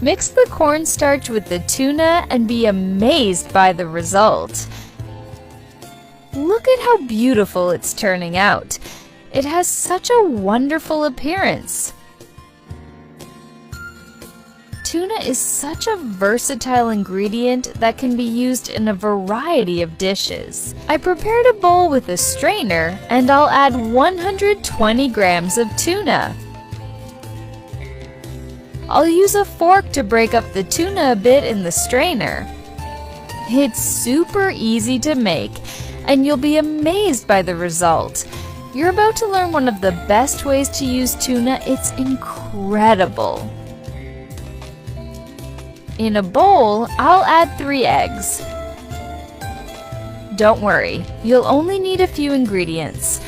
Mix the cornstarch with the tuna and be amazed by the result. Look at how beautiful it's turning out. It has such a wonderful appearance. Tuna is such a versatile ingredient that can be used in a variety of dishes. I prepared a bowl with a strainer and I'll add 120 grams of tuna. I'll use a fork to break up the tuna a bit in the strainer. It's super easy to make, and you'll be amazed by the result. You're about to learn one of the best ways to use tuna. It's incredible. In a bowl, I'll add 3 eggs. Don't worry, you'll only need a few ingredients.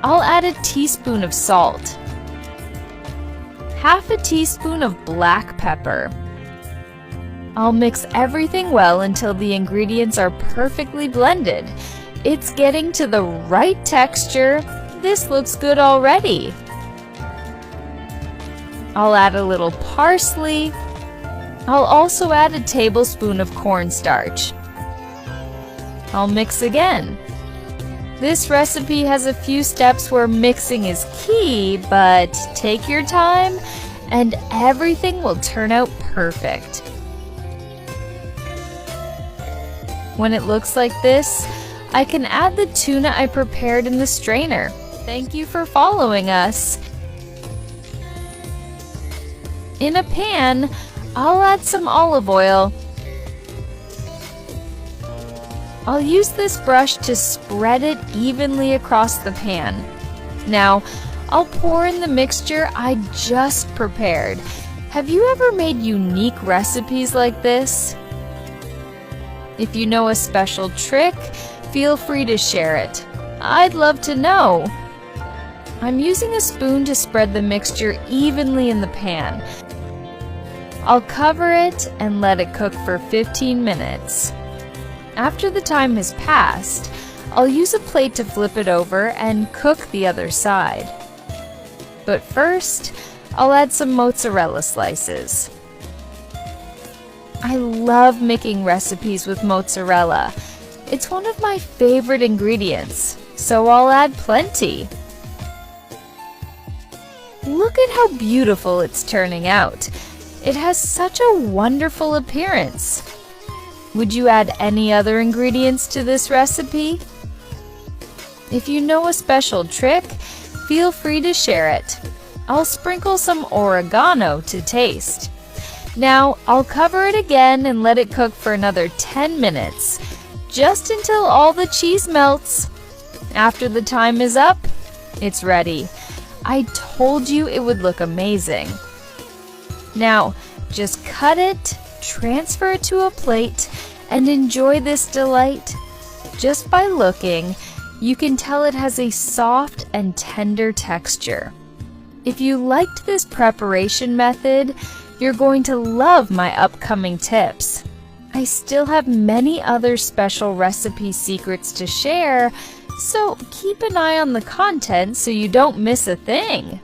I'll add a teaspoon of salt, half a teaspoon of black pepper. I'll mix everything well until the ingredients are perfectly blended. It's getting to the right texture. This looks good already. I'll add a little parsley. I'll also add a tablespoon of cornstarch. I'll mix again. This recipe has a few steps where mixing is key, but take your time and everything will turn out perfect. When it looks like this, I can add the tuna I prepared in the strainer. Thank you for following us. In a pan, I'll add some olive oil. I'll use this brush to spread it evenly across the pan. Now, I'll pour in the mixture I just prepared. Have you ever made unique recipes like this? If you know a special trick, feel free to share it. I'd love to know. I'm using a spoon to spread the mixture evenly in the pan. I'll cover it and let it cook for 15 minutes. After the time has passed, I'll use a plate to flip it over and cook the other side. But first, I'll add some mozzarella slices. I love making recipes with mozzarella. It's one of my favorite ingredients, so I'll add plenty. Look at how beautiful it's turning out. It has such a wonderful appearance. Would you add any other ingredients to this recipe? If you know a special trick, feel free to share it. I'll sprinkle some oregano to taste. Now, I'll cover it again and let it cook for another 10 minutes, just until all the cheese melts. After the time is up, it's ready. I told you it would look amazing. Now, just cut it, transfer it to a plate, and enjoy this delight. Just by looking, you can tell it has a soft and tender texture. If you liked this preparation method, you're going to love my upcoming tips. I still have many other special recipe secrets to share, so keep an eye on the content so you don't miss a thing.